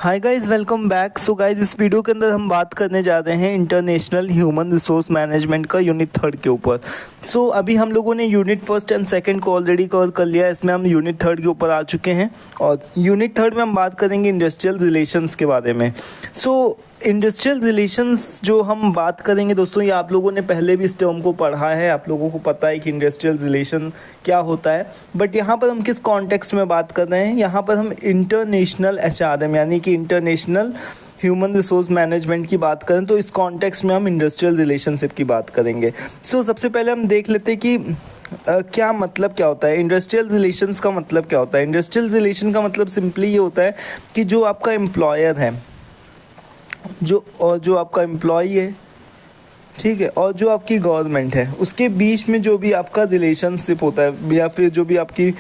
Hi guys, welcome back. So guys, इस video के अंदर हम बात करने जा रहे हैं इंटरनेशनल ह्यूमन रिसोर्स मैनेजमेंट का यूनिट 3 के ऊपर। सो अभी हम लोगों ने यूनिट 1 एंड 2 को ऑलरेडी कवर कर लिया है। इसमें हम यूनिट 3 के ऊपर आ चुके हैं और यूनिट 3 में हम बात करेंगे इंडस्ट्रियल रिलेशंस के बारे में। सो इंडस्ट्रियल रिलेशंस जो हम बात करेंगे दोस्तों, ये आप लोगों ने पहले भी इस टर्म को पढ़ा है, आप लोगों को पता है कि इंडस्ट्रियल रिलेशन क्या होता है। बट यहाँ पर हम किस कॉन्टेक्स्ट में बात कर रहे हैं, यहाँ पर हम इंटरनेशनल एचआरएम यानी कि इंटरनेशनल ह्यूमन रिसोर्स मैनेजमेंट की बात करें तो इस कॉन्टेक्स्ट में हम इंडस्ट्रियल रिलेशनशिप की बात करेंगे। सो सबसे पहले हम देख लेते हैं कि क्या मतलब क्या होता है इंडस्ट्रियल रिलेशंस का मतलब क्या होता है। इंडस्ट्रियल रिलेशन का मतलब सिंपली ये होता है कि जो आपका एम्प्लॉयर है, जो आपका एम्प्लॉई है, ठीक है, और जो आपकी गवर्नमेंट है, उसके बीच में जो भी आपका रिलेशनशिप होता है या फिर जो भी आपकी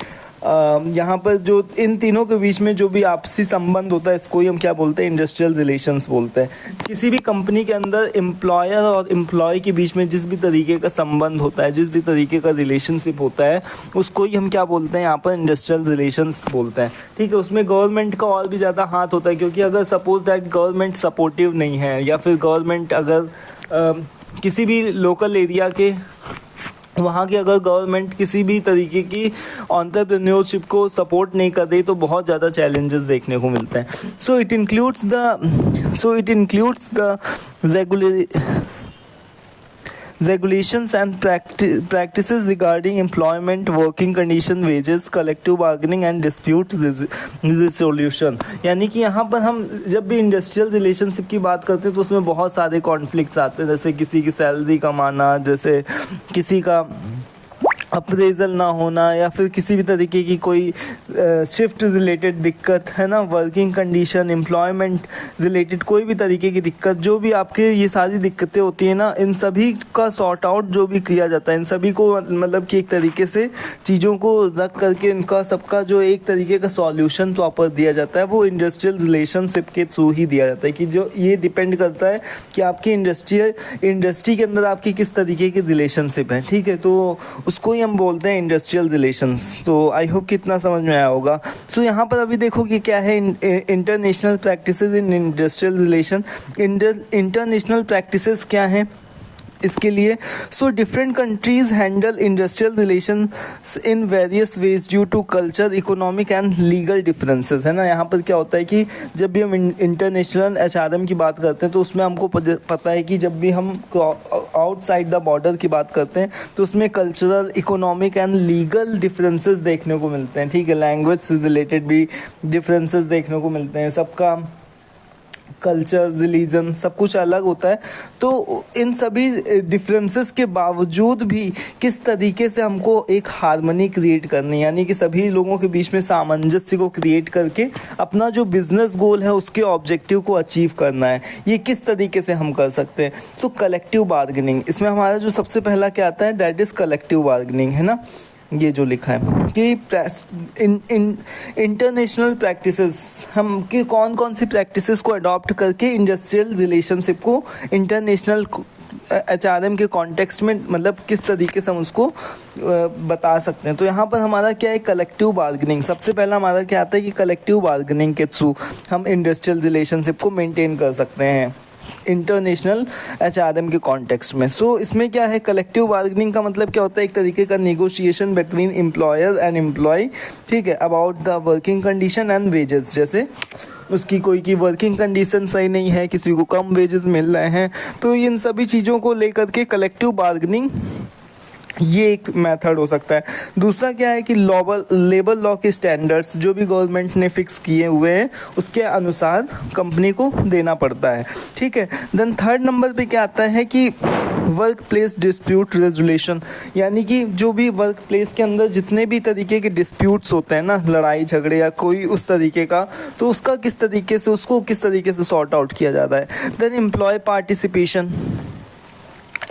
यहाँ पर जो इन तीनों के बीच में जो भी आपसी संबंध होता है, इसको ही हम क्या बोलते हैं, इंडस्ट्रियल रिलेशंस बोलते हैं। किसी भी कंपनी के अंदर एम्प्लॉयर और एम्प्लॉय के बीच में जिस भी तरीके का संबंध होता है, जिस भी तरीके का रिलेशनशिप होता है, उसको ही हम क्या बोलते हैं, यहाँ पर इंडस्ट्रियल रिलेशंस बोलते हैं। ठीक है, उसमें गवर्नमेंट का और भी ज़्यादा हाथ होता है, क्योंकि अगर सपोज दैट गवर्नमेंट सपोर्टिव नहीं है या फिर गवर्नमेंट अगर किसी भी लोकल एरिया के वहाँ की अगर गवर्नमेंट किसी भी तरीके की एंटरप्रेन्योरशिप को सपोर्ट नहीं कर रही तो बहुत ज़्यादा चैलेंजेस देखने को मिलते हैं। So it includes the regulations and practices regarding employment, working condition, wages, collective bargaining and dispute resolution। यानी कि यहाँ पर हम जब भी इंडस्ट्रियल रिलेशनशिप की बात करते हैं तो उसमें बहुत सारे कॉन्फ्लिक्ट्स आते हैं, जैसे किसी की सैलरी कमाना, जैसे किसी का अप्रेजल ना होना, या फिर किसी भी तरीके की कोई शिफ्ट रिलेटेड दिक्कत है ना, वर्किंग कंडीशन, एम्प्लॉयमेंट रिलेटेड कोई भी तरीके की दिक्कत, जो भी आपके ये सारी दिक्कतें होती हैं ना, इन सभी का सॉर्ट आउट जो भी किया जाता है, इन सभी को मतलब कि एक तरीके से चीज़ों को रख करके इनका सबका जो एक तरीके का सॉल्यूशन प्रॉपर दिया जाता है, वो इंडस्ट्रियल रिलेशनशिप के थ्रू ही दिया जाता है। कि जो ये डिपेंड करता है कि आपकी इंडस्ट्री के अंदर आपकी किस तरीके की रिलेशनशिप है। ठीक है, तो उसको हम बोलते हैं इंडस्ट्रियल रिलेशंस। तो आई होप कि इतना समझ में आया होगा। सो यहाँ पर अभी देखो कि क्या है international practices in industrial relation. International practices क्या हैं इसके लिए। So different countries handle industrial relation in various ways due to culture, economic and legal differences, है ना। यहाँ पर क्या होता है कि जब भी हम इंटरनेशनल एचआरएम की बात करते हैं तो उसमें हमको पता है कि जब भी हम आउटसाइड द बॉर्डर की बात करते हैं तो उसमें cultural, economic and legal differences देखने को मिलते हैं। ठीक है, लैंग्वेज से रिलेटेड भी डिफरेंसेस देखने को मिलते हैं, सबका कल्चर, रिलीजन सब कुछ अलग होता है। तो इन सभी डिफरेंसेस के बावजूद भी किस तरीके से हमको एक हार्मनी क्रिएट करनी, यानी कि सभी लोगों के बीच में सामंजस्य को क्रिएट करके अपना जो बिजनेस गोल है उसके ऑब्जेक्टिव को अचीव करना है, ये किस तरीके से हम कर सकते हैं। तो कलेक्टिव बार्गेनिंग, इसमें हमारा जो सबसे पहला क्या आता है, दैट इज़ कलेक्टिव बार्गेनिंग, है ना। ये जो लिखा है कि इंटरनेशनल प्रैक्टिसेस, हम कि कौन कौन सी प्रैक्टिसेस को अडॉप्ट करके इंडस्ट्रियल रिलेशनशिप को इंटरनेशनल एचआरएम के कॉन्टेक्स्ट में मतलब किस तरीके से हम उसको बता सकते हैं। तो यहाँ पर हमारा क्या है, कलेक्टिव बार्गेनिंग। सबसे पहला हमारा क्या आता है कि कलेक्टिव बार्गेनिंग के थ्रू हम इंडस्ट्रियल रिलेशनशिप को मेंटेन कर सकते हैं इंटरनेशनल एचआरएम के कॉन्टेक्स्ट में। सो इसमें क्या है, कलेक्टिव बार्गेनिंग का मतलब क्या होता है, एक तरीके का negotiation between employer and employee, ठीक है, about the working condition and wages. जैसे उसकी कोई की वर्किंग कंडीशन सही नहीं है, किसी को कम वेजेस मिल रहे हैं, तो इन सभी चीज़ों को लेकर के कलेक्टिव बार्गेनिंग ये एक मेथड हो सकता है। दूसरा क्या है कि लेबर लॉ के स्टैंडर्ड्स जो भी गवर्नमेंट ने फिक्स किए हुए हैं उसके अनुसार कंपनी को देना पड़ता है। ठीक है, देन थर्ड नंबर पे क्या आता है कि वर्क प्लेस डिस्प्यूट रेजोल्यूशन, यानी कि जो भी वर्क प्लेस के अंदर जितने भी तरीके के डिस्प्यूट्स होते हैं ना, लड़ाई झगड़े या कोई उस तरीके का, तो उसका किस तरीके से उसको किस तरीके से सॉर्ट आउट किया जाता है। Then employee participation,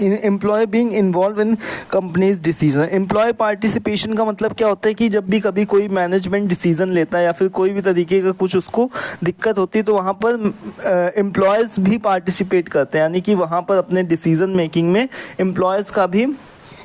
employee being involve in companies decision. Employee participation का मतलब क्या होता है कि जब भी कभी कोई मैनेजमेंट डिसीजन लेता है या फिर कोई भी तरीके का कुछ उसको दिक्कत होती है तो वहाँ पर एम्प्लॉयज़ भी पार्टिसिपेट करते हैं, यानी कि वहाँ पर अपने डिसीजन मेकिंग में एम्प्लॉयज़ का भी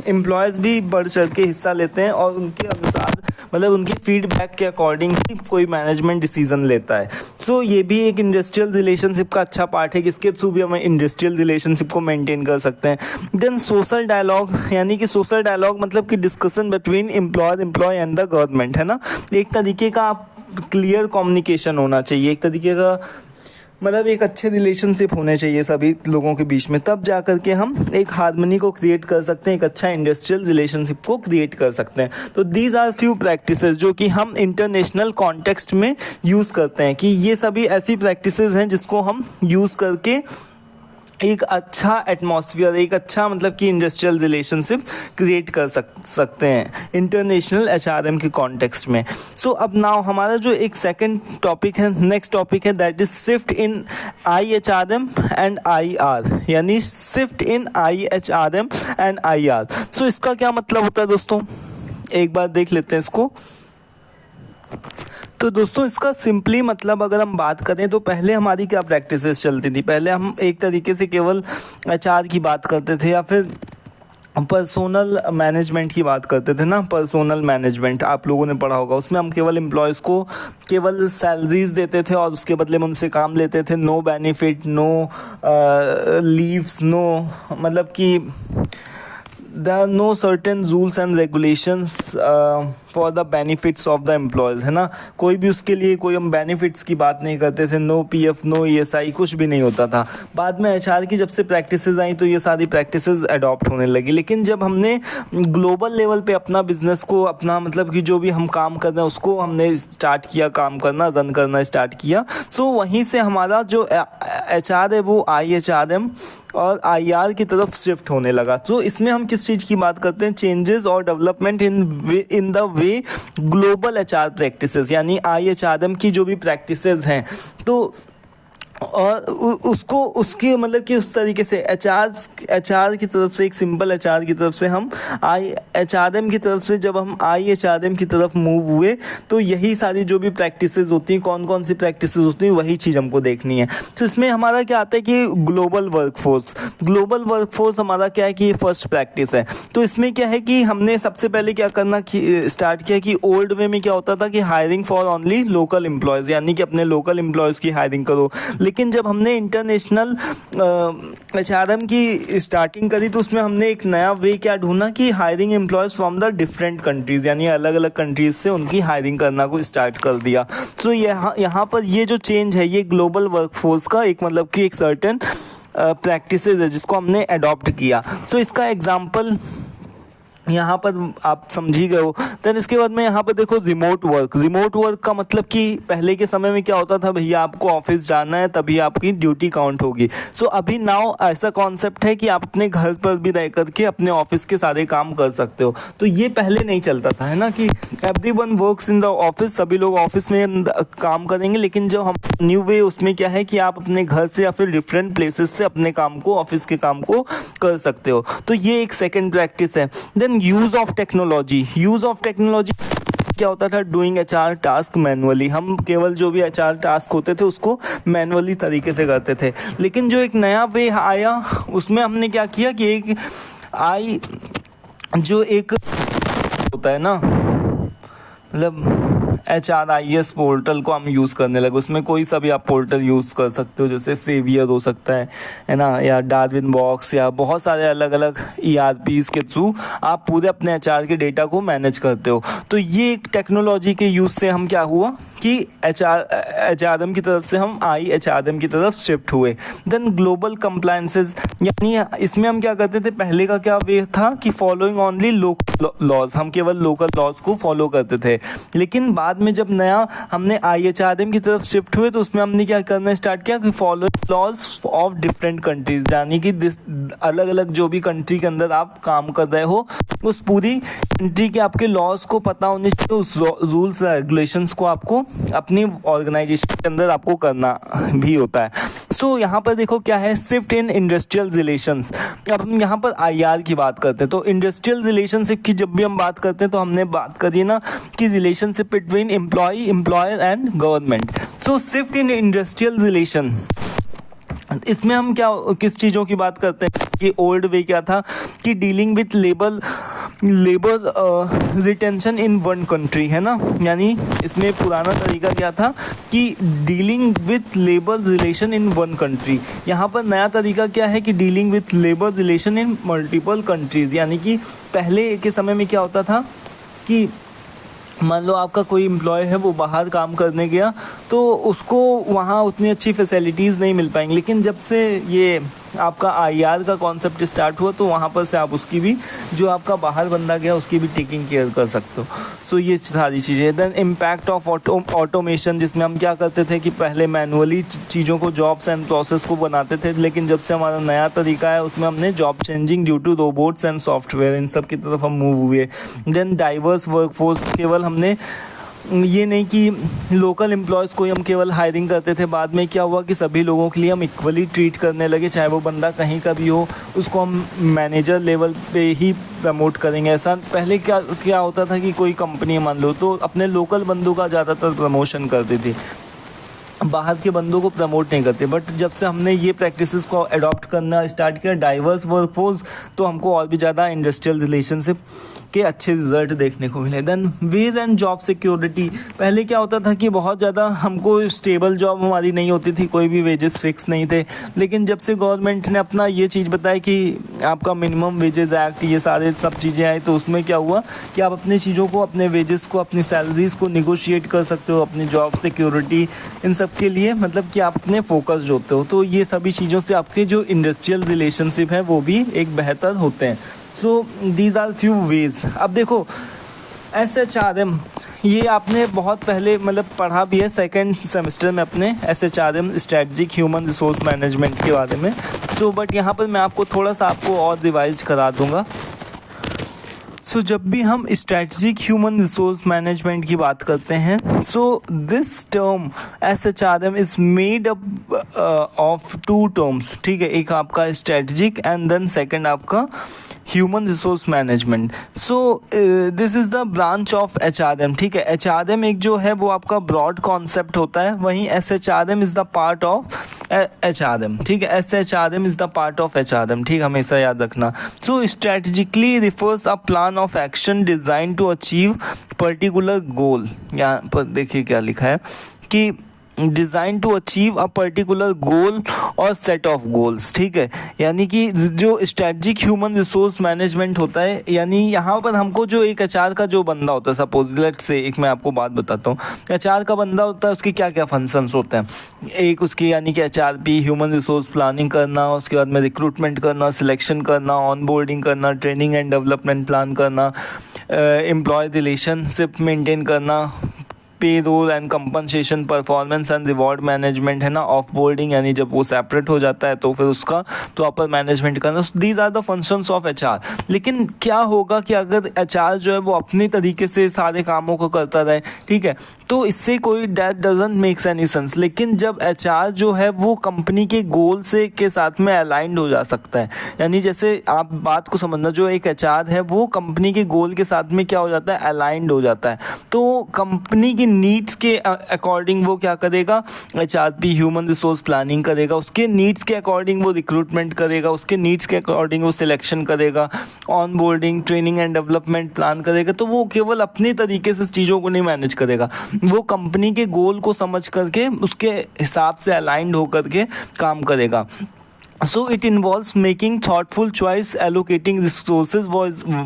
एम्प्लॉयज़ भी बढ़ चढ़ के हिस्सा लेते हैं और उनके अनुसार मतलब उनकी फीडबैक के अकॉर्डिंग ही कोई मैनेजमेंट डिसीजन लेता है। सो ये भी एक इंडस्ट्रियल रिलेशनशिप का अच्छा पार्ट है, जिसके थ्रू भी हम इंडस्ट्रियल रिलेशनशिप को मेंटेन कर सकते हैं। देन सोशल डायलॉग, यानी कि सोशल डायलॉग मतलब कि discussion between employee and the government, है ना। एक तरीके का क्लियर कम्युनिकेशन होना चाहिए, एक तरीके का मतलब एक अच्छे रिलेशनशिप होने चाहिए सभी लोगों के बीच में, तब जा कर के हम एक हार्मनी को क्रिएट कर सकते हैं, एक अच्छा इंडस्ट्रियल रिलेशनशिप को क्रिएट कर सकते हैं। तो दीज आर फ्यू प्रैक्टिसेस जो कि हम इंटरनेशनल कॉन्टेक्स्ट में यूज़ करते हैं, कि ये सभी ऐसी प्रैक्टिसेस हैं जिसको हम यूज़ करके एक अच्छा एटमॉस्फेयर, एक अच्छा मतलब कि इंडस्ट्रियल रिलेशनशिप क्रिएट कर सकते हैं इंटरनेशनल एचआरएम के कॉन्टेक्स्ट में। सो अब नाउ हमारा जो एक सेकंड टॉपिक है, नेक्स्ट टॉपिक है, that is shift in IHRM and IR, यानी shift in IHRM and IR। सो इसका क्या मतलब होता है दोस्तों, एक बार देख लेते हैं इसको। तो दोस्तों इसका सिंपली मतलब अगर हम बात करें तो पहले हमारी क्या प्रैक्टिसेस चलती थी, पहले हम एक तरीके से केवल HR की बात करते थे या फिर पर्सोनल मैनेजमेंट की बात करते थे ना। पर्सोनल मैनेजमेंट आप लोगों ने पढ़ा होगा, उसमें हम केवल एम्प्लॉयज़ को केवल सैलरीज देते थे और उसके बदले में उनसे काम लेते थे। No benefit, no leaves, no मतलब कि there are no certain rules and regulations for the benefits of the employees, है ना। कोई भी उसके लिए कोई हम बेनिफिट्स की बात नहीं करते थे, नो PF, नो ESI, कुछ भी नहीं होता था। बाद में HR की जब से प्रैक्टिसेस आई तो ये सारी प्रैक्टिसेस अडॉप्ट होने लगी। लेकिन जब हमने ग्लोबल लेवल पे अपना बिजनेस को, अपना मतलब कि जो भी हम काम कर रहे हैं उसको हमने स्टार्ट किया, काम करना, रन करना स्टार्ट किया, सो वहीं से हमारा जो HR है वो IHRM और IR की तरफ शिफ्ट होने लगा। तो इसमें हम किस चीज़ की बात करते हैं, चेंजेस और development in the way global HR practices, यानी IHRM की जो भी प्रैक्टिसेस हैं तो और उसको उसकी मतलब कि उस तरीके से HR की तरफ से, एक सिंपल HR की तरफ से हम IHRM की तरफ से, जब हम IHRM की तरफ मूव हुए तो यही सारी जो भी प्रैक्टिसेस होती हैं, कौन कौन सी प्रैक्टिसेस होती हैं, वही चीज़ हमको देखनी है। तो इसमें हमारा क्या आता है कि ग्लोबल वर्कफोर्स हमारा क्या है कि ये फर्स्ट प्रैक्टिस है। तो इसमें क्या है कि हमने सबसे पहले क्या करना स्टार्ट किया कि ओल्ड वे में क्या होता था कि hiring for only local employees, यानी कि अपने लोकल एम्प्लॉयज़ की हायरिंग करो। लेकिन जब हमने इंटरनेशनल HRM की स्टार्टिंग करी तो उसमें हमने एक नया वे क्या ढूंढा कि hiring employees from the different countries, यानी अलग अलग कंट्रीज़ से उनकी हायरिंग करना को स्टार्ट कर दिया। सो यहाँ पर ये जो चेंज है ये ग्लोबल वर्कफोर्स का एक मतलब कि एक सर्टेन प्रैक्टिसेस है जिसको हमने अडॉप्ट किया। सो इसका एग्जाम्पल यहाँ पर आप समझ ही गए हो। देन इसके बाद में यहाँ पर देखो रिमोट वर्क का मतलब कि पहले के समय में क्या होता था, भैया आपको ऑफिस जाना है तभी आपकी ड्यूटी काउंट होगी। सो अभी नाउ ऐसा कॉन्सेप्ट है कि आप अपने घर पर भी रह करके अपने ऑफिस के सारे काम कर सकते हो। तो ये पहले नहीं चलता था, है ना, कि everyone works in the office, सभी लोग ऑफिस में काम करेंगे। लेकिन जो हम न्यू वे उसमें क्या है कि आप अपने घर से या फिर डिफरेंट प्लेसेस से अपने काम को, ऑफिस के काम को कर सकते हो। तो ये एक सेकेंड प्रैक्टिस है। देन यूज ऑफ टेक्नोलॉजी क्या होता था, डूइंग HR टास्क मैनुअली, हम केवल जो भी HR टास्क होते थे उसको मैनुअली तरीके से करते थे। लेकिन जो एक नया वे आया उसमें हमने क्या किया कि एक होता है ना, मतलब HRIS पोर्टल को हम यूज़ करने लगे। उसमें कोई सा भी आप पोर्टल यूज़ कर सकते हो, जैसे सेवियर हो सकता है ना, या डार्विन बॉक्स, या बहुत सारे अलग अलग ERPs के थ्रू आप पूरे अपने HR के डेटा को मैनेज करते हो। तो ये एक टेक्नोलॉजी के यूज़ से हम क्या हुआ कि HRM की तरफ से हम IHRM की तरफ शिफ्ट हुए। देन ग्लोबल कंप्लायंसेस, यानी इसमें हम क्या करते थे, पहले का क्या वे था कि फॉलोइंग ओनली लोकल लॉज, हम केवल लोकल लॉज को फॉलो करते थे। लेकिन बाद में जब नया हमने IHRM की तरफ शिफ्ट हुए तो उसमें हमने क्या करना स्टार्ट किया कि following laws of different countries, यानी कि अलग अलग जो भी कंट्री के अंदर आप काम कर रहे हो उस पूरी कंट्री के आपके लॉज को पता होने चाहिए, उस रूल्स रेगुलेशंस को आपको अपनी ऑर्गेनाइजेशन के अंदर आपको करना भी होता है। सो यहाँ पर देखो क्या है, शिफ्ट इन इंडस्ट्रियल रिलेशंस। अब हम यहाँ पर IR की बात करते हैं तो इंडस्ट्रियल रिलेशनशिप की जब भी हम बात करते हैं तो हमने बात करी ना कि relationship between employer and government. So shift in industrial relation, इसमें हम क्या किस चीज़ों की बात करते हैं कि ओल्ड वे क्या था कि dealing with labour retention in one country, है ना। यानी इसमें पुराना तरीका क्या था कि dealing with labour relation in one country. यहाँ पर नया तरीका क्या है कि dealing with labour relation in multiple countries. यानी कि पहले के समय में क्या होता था कि मान लो आपका कोई एम्प्लॉय है वो बाहर काम करने गया तो उसको वहाँ उतनी अच्छी फैसिलिटीज़ नहीं मिल पाएंगी, लेकिन जब से ये आपका IR का कॉन्सेप्ट स्टार्ट हुआ तो वहाँ पर से आप उसकी भी जो आपका बाहर बंदा गया उसकी भी टेकिंग केयर कर सकते हो। सो ये सारी चीज़ें। देन इम्पैक्ट ऑफ ऑटोमेशन, जिसमें हम क्या करते थे कि पहले मैनुअली चीज़ों को जॉब्स एंड प्रोसेस को बनाते थे, लेकिन जब से हमारा नया तरीका है उसमें हमने job changing due to robots and software इन सब की तरफ हम मूव हुए। देन डाइवर्स वर्कफोर्स, केवल हमने ये नहीं कि लोकल एम्प्लॉयज़ को ही हम केवल हायरिंग करते थे, बाद में क्या हुआ कि सभी लोगों के लिए हम इक्वली ट्रीट करने लगे, चाहे वो बंदा कहीं का भी हो, उसको हम मैनेजर लेवल पे ही प्रमोट करेंगे। ऐसा पहले क्या होता था कि कोई कंपनी मान लो तो अपने लोकल बंदों का ज़्यादातर प्रमोशन करती थी, बाहर के बंदों को प्रमोट नहीं करते। बट जब से हमने ये प्रैक्टिसेस को अडॉप्ट करना स्टार्ट किया, डाइवर्स वर्कफोर्स, तो हमको और भी ज़्यादा इंडस्ट्रियल रिलेशनशिप के अच्छे रिजल्ट देखने को मिले। Then wage and job security, पहले क्या होता था कि बहुत ज़्यादा हमको स्टेबल जॉब हमारी नहीं होती थी, कोई भी वेजेस फिक्स नहीं थे, लेकिन जब से गवर्नमेंट ने अपना ये चीज़ बताई कि आपका मिनिमम वेजेस एक्ट, ये सारे सब चीज़ें आई, तो उसमें क्या हुआ कि आप अपनी चीज़ों को, अपने वेजेस को, अपनी सैलरीज़ को निगोशिएट कर सकते हो, अपनी जॉब सिक्योरिटी इन सब के लिए, मतलब कि आप अपने फोकस्ड होते हो। तो ये सभी चीज़ों से आपके जो इंडस्ट्रियल रिलेशनशिप है वो भी एक बेहतर होते हैं। So these are few ways. अब देखो SHRM, ये आपने बहुत पहले मतलब पढ़ा भी है सेकेंड सेमेस्टर में अपने SHRM strategic human resource management के बारे में। सो बट यहाँ पर मैं आपको थोड़ा सा आपको और रिवाइज करा दूँगा। सो जब भी हम स्ट्रेटजिक ह्यूमन रिसोर्स मैनेजमेंट की बात करते हैं, so this term SHRM is made up of 2 terms, ठीक है। एक आपका स्ट्रेटजिक एंड देन सेकंड आपका human resource management. So this is the branch of HRM, ठीक है। HRM एक जो है वो आपका ब्रॉड कॉन्सेप्ट होता है, वहीं SHRM is the part of HRM, ठीक है। SHRM is the part of HRM, ठीक, हमेशा याद रखना। So strategically refers a plan of action design to achieve particular goal. यहाँ पर देखिए क्या लिखा है कि design to achieve a particular goal और सेट ऑफ गोल्स, ठीक है। यानी कि जो स्ट्रेटजिक ह्यूमन रिसोर्स मैनेजमेंट होता है, यानी यहाँ पर हमको जो एक HR का जो बंदा होता है, सपोज लेट से एक मैं आपको बात बताता हूँ, HR का बंदा होता है, उसके क्या क्या फंक्शंस होते हैं। एक उसकी यानी कि HRP ह्यूमन रिसोर्स प्लानिंग करना, उसके बाद में रिक्रूटमेंट करना, सिलेक्शन करना, ऑन बोर्डिंग करना, ट्रेनिंग एंड डेवलपमेंट प्लान करना, एम्प्लॉय रिलेशनशिप मेंटेन करना, payroll and compensation, performance and reward management, है ना। ऑफ बोर्डिंग यानी जब वो सेपरेट हो जाता है तो फिर उसका प्रॉपर मैनेजमेंट करना। These are the functions of HR। लेकिन क्या होगा कि अगर HR जो है वो अपने तरीके से सारे कामों को करता रहे, ठीक है, तो इससे कोई that doesn't makes any sense. लेकिन जब HR जो है वो कंपनी के गोल से के साथ में अलाइंड हो जा सकता है, यानी जैसे आप बात को समझना, जो एक HR है वो कंपनी के गोल के साथ में क्या हो जाता है, अलाइंड हो जाता है, तो कंपनी की नीड्स के अकॉर्डिंग वो क्या करेगा, HRP ह्यूमन रिसोर्स प्लानिंग करेगा, उसके नीड्स के अकॉर्डिंग वो रिक्रूटमेंट करेगा, उसके नीड्स के अकॉर्डिंग वो सिलेक्शन करेगा, on boarding, training and development plan करेगा। तो वो केवल अपनी तरीके से चीज़ों को नहीं मैनेज करेगा, वो कंपनी के गोल को समझ करके उसके हिसाब से अलाइंड होकर के काम करेगा। So it involves making thoughtful choice, allocating resources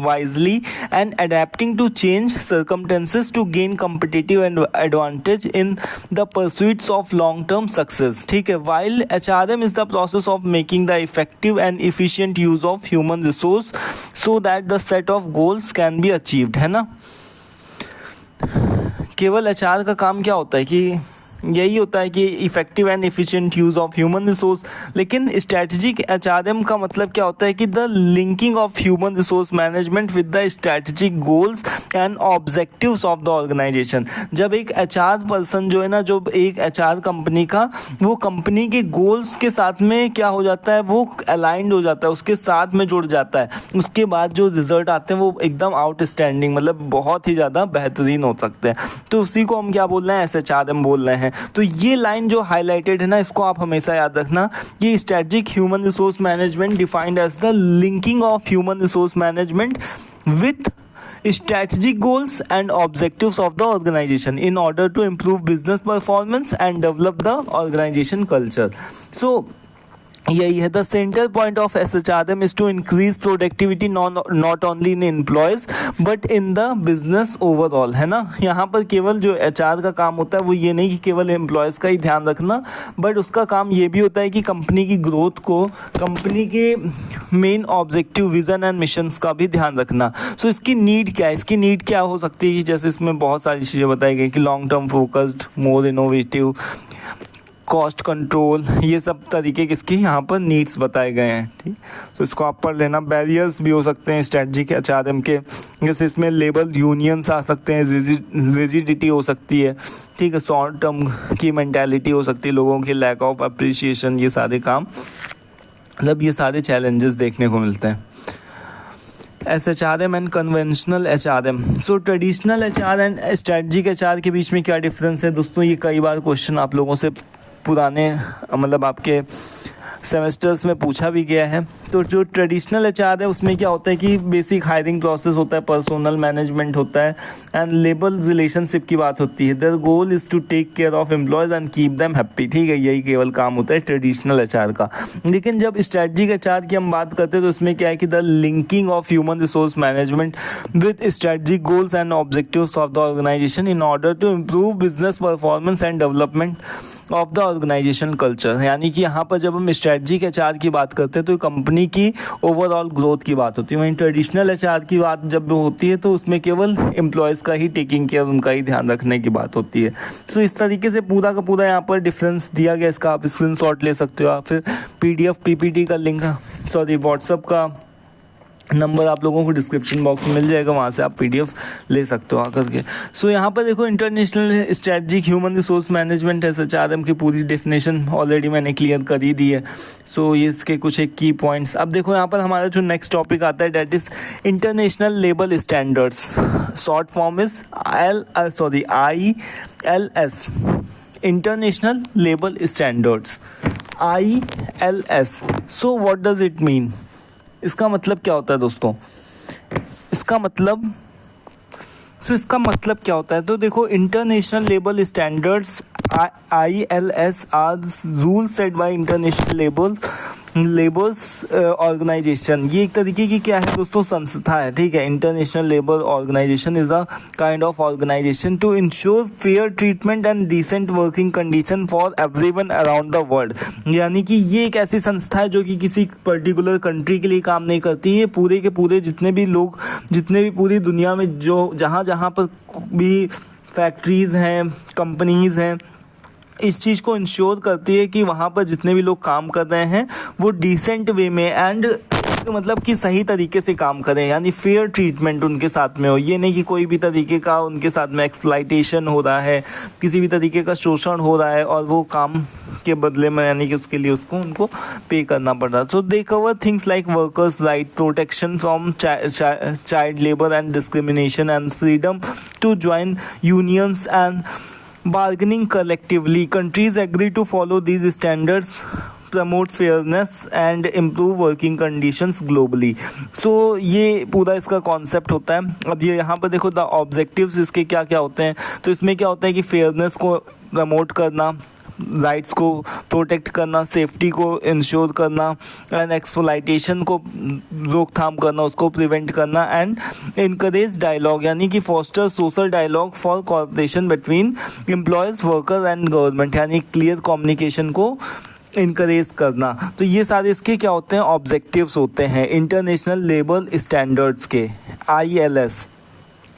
wisely and adapting to change circumstances to gain competitive advantage in the pursuits of long-term success, ठीक है। While HRM is the process of making the effective and efficient use of human resource so that the set of goals can be achieved, है ना। केवल HR का काम क्या होता है कि यही होता है कि effective and efficient use of human resource, लेकिन स्ट्रैटेजिक HRM का मतलब क्या होता है कि the linking of human resource management with the strategic goals and objectives of the organisation. जब एक HR पर्सन जो है ना, जो एक HR कंपनी का, वो कंपनी के गोल्स के साथ में क्या हो जाता है, वो अलाइंड हो जाता है, उसके साथ में जुड़ जाता है, उसके बाद जो रिजल्ट आते हैं वो एकदम आउटस्टैंडिंग, मतलब बहुत ही ज़्यादा बेहतरीन हो सकते हैं। तो उसी को हम क्या बोल रहे हैं, SHRM बोल रहे हैं। हैं। तो ये लाइन जो हाईलाइटेड है ना, इसको आप हमेशा याद रखना कि strategic human resource management defined as the linking of human resource management with strategic goals and objectives of the organization in order to improve business performance and develop the organization culture. So यही है, the centre point of SHRM is to increase productivity not only in employees but in the business overall, है ना। यहाँ पर केवल जो HR का काम होता है वो ये नहीं कि केवल एम्प्लॉयज़ का ही ध्यान रखना, बट उसका काम ये भी होता है कि कंपनी की ग्रोथ को, कंपनी के main objective, vision and missions का भी ध्यान रखना। सो इसकी नीड क्या है, इसकी नीड क्या हो सकती है, जैसे इसमें बहुत सारी चीज़ें बताई गई कि लॉन्ग टर्म फोकस्ड, मोर इनोवेटिव, कॉस्ट कंट्रोल, ये सब तरीके किसकी यहाँ पर नीड्स बताए गए हैं। ठीक, तो इसको आप पढ़ लेना। बैरियर्स भी हो सकते हैं स्ट्रेटजी के HRM के, जैसे इसमें लेबर यूनियंस आ सकते हैं, रिजिडिटी हो सकती है, ठीक है, शॉर्ट टर्म की मेंटालिटी हो सकती है, लोगों की लैक ऑफ अप्रिसिएशन, ये सारे काम, मतलब ये सारे चैलेंजेस देखने को मिलते हैं। SHRM and conventional HRM। So traditional HR and strategic HR के बीच में क्या डिफरेंस है दोस्तों, ये कई बार क्वेश्चन आप लोगों से पुराने मतलब आपके सेमेस्टर्स में पूछा भी गया है। तो जो ट्रेडिशनल HR है उसमें क्या होता है कि बेसिक हायरिंग प्रोसेस होता है, पर्सनल मैनेजमेंट होता है एंड लेबर रिलेशनशिप की बात होती है। Their goal is to take care of employees and keep them happy, ठीक है, यही केवल काम होता है ट्रेडिशनल HR का। लेकिन जब स्ट्रेटजिक HR की हम बात करते हैं तो इसमें क्या है कि the linking of human resource management with strategic goals and objectives of the organisation in order to improve business performance and development of the organisation culture. यानी कि यहाँ पर जब हम स्ट्रेटजिक HR की बात करते हैं तो कंपनी की ओवरऑल ग्रोथ की बात होती है। वहीं ट्रेडिशनल HR की बात जब होती है तो उसमें केवल एम्प्लॉयज़ का ही टेकिंग केयर, उनका ही ध्यान रखने की बात होती है। सो इस तरीके से पूरा का पूरा यहाँ पर डिफरेंस दिया गया। इसका आप स्क्रीनशॉट ले सकते हो, आप फिर PDF PPT का लिंक, व्हाट्सएप का नंबर आप लोगों को डिस्क्रिप्शन बॉक्स में मिल जाएगा, वहाँ से आप PDF ले सकते हो आकर के। सो यहाँ पर देखो international strategic human resource management SHRM की पूरी डेफिनेशन ऑलरेडी मैंने क्लियर कर ही दी है। सो ये इसके कुछ एक की पॉइंट्स। अब देखो यहाँ पर हमारा जो नेक्स्ट टॉपिक आता है that is international labour standards, short form is ILS, international labour standards, ILS। So what does it mean, इसका मतलब क्या होता है दोस्तों, इसका मतलब क्या होता है। तो देखो international labour standards ILS are rules set by international labours organisation. ये एक तरीके की क्या है दोस्तों, संस्था है, ठीक है। International labour organisation is a kind of organisation to ensure fair treatment and decent working condition for everyone around the world. यानी कि ये एक ऐसी संस्था है जो कि किसी पर्टिकुलर कंट्री के लिए काम नहीं करती है। पूरे के पूरे जितने भी लोग, जितने भी पूरी दुनिया में जो जहाँ पर भी फैक्ट्रीज़ हैं, कंपनीज़ हैं, इस चीज़ को इंश्योर करती है कि वहाँ पर जितने भी लोग काम कर रहे हैं वो डिसेंट वे में एंड मतलब कि सही तरीके से काम करें, यानी फेयर ट्रीटमेंट उनके साथ में हो। ये नहीं कि कोई भी तरीके का उनके साथ में एक्सप्लॉइटेशन हो रहा है, किसी भी तरीके का शोषण हो रहा है और वो काम के बदले में यानी कि उसके लिए उनको पे करना पड़ रहा है। So they cover things like workers right, protection from child labour and discrimination and freedom to join unions and bargaining collectively. Countries agree to follow these standards, promote fairness and improve working conditions globally. So ये पूरा इसका concept होता है। अब ये यहाँ पर देखो द ऑब्जेक्टिव्स इसके क्या क्या होते हैं। तो इसमें क्या होता है कि फेयरनेस को प्रमोट करना, राइट्स को प्रोटेक्ट करना, सेफ्टी को इंश्योर करना एंड एक्सप्लॉइटेशन को रोकथाम करना, उसको प्रिवेंट करना एंड इनकरेज डायलॉग, यानी कि foster social dialogue for cooperation between employees, worker and government, यानी क्लियर कम्युनिकेशन को इनकरेज करना। तो ये सारे इसके क्या होते हैं, ऑब्जेक्टिव्स होते हैं इंटरनेशनल लेबर स्टैंडर्ड्स के, ILS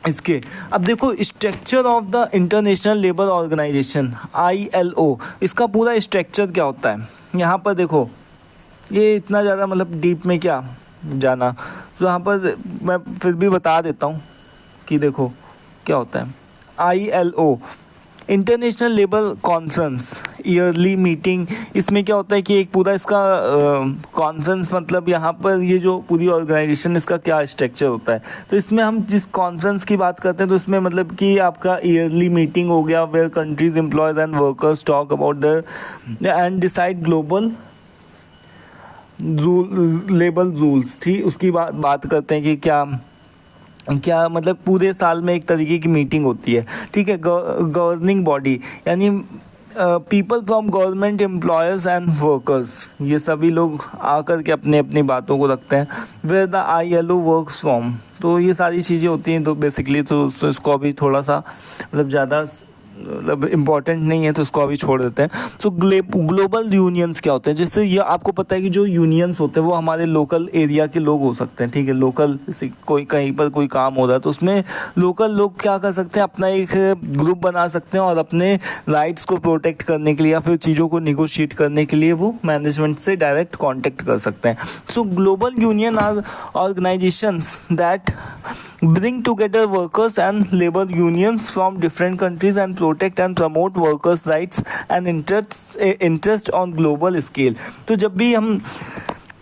इसके। अब देखो structure of the international labour organisation ILO, इसका पूरा स्ट्रक्चर क्या होता है। यहाँ पर देखो ये इतना ज़्यादा मतलब डीप में क्या जाना, तो यहाँ पर मैं फिर भी बता देता हूँ कि देखो क्या होता है। ILO international labour conference yearly meeting, इसमें क्या होता है कि एक पूरा इसका कॉन्फ्रेंस मतलब यहाँ पर ये जो पूरी ऑर्गेनाइजेशन इसका क्या स्ट्रक्चर होता है। तो इसमें हम जिस कॉन्फ्रेंस की बात करते हैं तो इसमें मतलब कि आपका ईयरली मीटिंग हो गया where countries employees and workers talk about the and decide global labour rules. ठीक, उसकी बात करते हैं कि क्या मतलब पूरे साल में एक तरीके की मीटिंग होती है। ठीक है, गवर्निंग बॉडी यानी people from government employers and workers, ये सभी लोग आकर के अपने अपनी बातों को रखते हैं। Where the ILO works from, तो ये सारी चीज़ें होती हैं। तो बेसिकली तो इसको अभी थोड़ा सा मतलब ज़्यादा मतलब इम्पॉर्टेंट नहीं है तो इसको अभी छोड़ देते हैं। तो ग्लोबल यूनियंस क्या होते हैं, जैसे ये आपको पता है कि जो यूनियंस होते हैं वो हमारे लोकल एरिया के लोग हो सकते हैं। ठीक है, लोकल जैसे कोई कहीं पर कोई काम हो रहा है तो उसमें लोकल लोग क्या कर सकते हैं, अपना एक ग्रुप बना सकते हैं और अपने राइट्स को प्रोटेक्ट करने के लिए या फिर चीज़ों को निगोशिएट करने के लिए वो मैनेजमेंट से डायरेक्ट कॉन्टेक्ट कर सकते हैं। So global union are organisations that bring together workers and labor unions from different countries and protect and promote workers' rights and interest on global scale। तो जब भी हम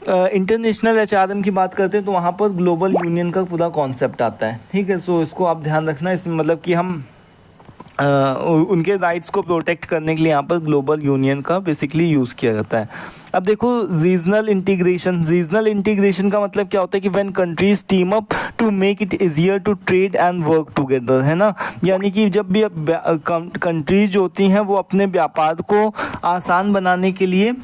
इंटरनेशनल HRM की बात करते हैं तो वहाँ पर ग्लोबल यूनियन का पूरा कॉन्सेप्ट आता है। ठीक है, सो इसको आप ध्यान रखना। इसमें मतलब कि हम उनके राइट्स को प्रोटेक्ट करने के लिए यहाँ पर ग्लोबल यूनियन का बेसिकली यूज़ किया जाता है। अब देखो रीजनल इंटीग्रेशन का मतलब क्या होता है कि when countries team up to make it easier to trade and work together, है ना। यानी कि जब भी कंट्रीज होती हैं वो अपने व्यापार को आसान बनाने के लिए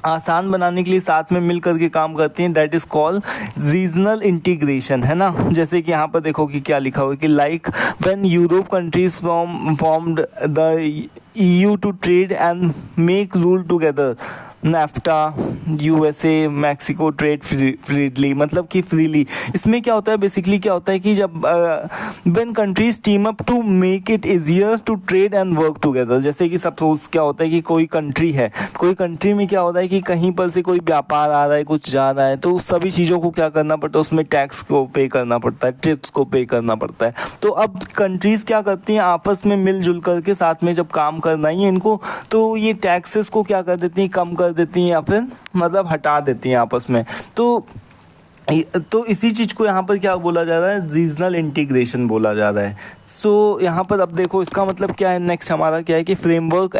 साथ में मिल करके काम करती हैं, that is called regional integration, है ना। जैसे कि यहाँ पर देखो कि क्या लिखा हुआ है कि like when Europe countries formed the EU to trade and make rule together, NAFTA, USA, Mexico trade freely, मतलब कि फ्रीली। इसमें क्या होता है, बेसिकली क्या होता है कि जब when countries team up to make it easier to trade and work together, जैसे कि सपोज क्या होता है कि कोई कंट्री में क्या होता है कि कहीं पर से कोई व्यापार आ रहा है, कुछ जा रहा है, तो उस सभी चीज़ों को क्या करना पड़ता है, उसमें टैक्स को पे करना पड़ता है, ट्रिप्स को पे करना पड़ता है। तो अब कंट्रीज़ क्या करती हैं, आपस में मिलजुल करके साथ में जब काम करना ही है इनको, तो ये टैक्सेस को क्या कर देती हैं, कम कर देती हैं या फिर मतलब हटा देती हैं आपस में। तो इसी चीज़ को यहाँ पर क्या बोला जा रहा है, रीजनल इंटीग्रेशन बोला जा रहा है। सो यहाँ पर अब देखो इसका मतलब क्या है, नेक्स्ट हमारा क्या है कि फ्रेमवर्क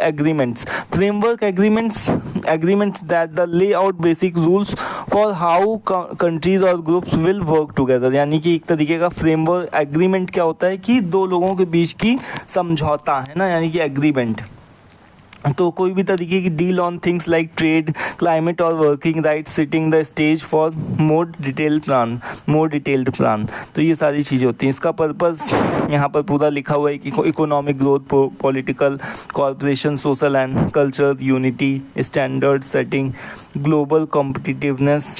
एग्रीमेंट्स दैट द ले out basic rules for how countries और ग्रुप्स विल वर्क टुगेदर। यानी कि एक तरीके का फ्रेमवर्क एग्रीमेंट क्या होता है कि दो लोगों के बीच की समझौता, है ना, यानी कि एग्रीमेंट। तो कोई भी तरीके की deal on things like trade, climate और working right, setting the stage for more detailed plan. तो ये सारी चीज़ें होती हैं। इसका पर्पस यहाँ पर पूरा लिखा हुआ है कि economic growth, political corporation, social and culture unity, standard setting, global competitiveness,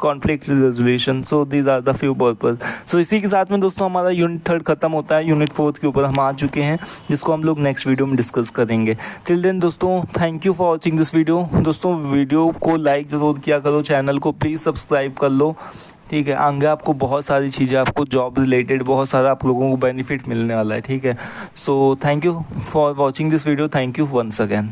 conflict resolution. So these are the few purpose. So इसी के साथ में दोस्तों हमारा यूनिट 3 खत्म होता है। यूनिट 4 के ऊपर हम आ चुके हैं, जिसको हम लोग नेक्स्ट वीडियो में डिस्कस करेंगे। टिल देन दोस्तों, thank you for watching this video. दोस्तों वीडियो को लाइक ज़रूर किया करो, चैनल को प्लीज़ सब्सक्राइब कर लो। ठीक है, आगे आपको बहुत सारी चीज़ें, आपको जॉब रिलेटेड बहुत सारा आप लोगों को बेनिफिट मिलने वाला है। ठीक है, so thank you for watching this video. Thank you once again.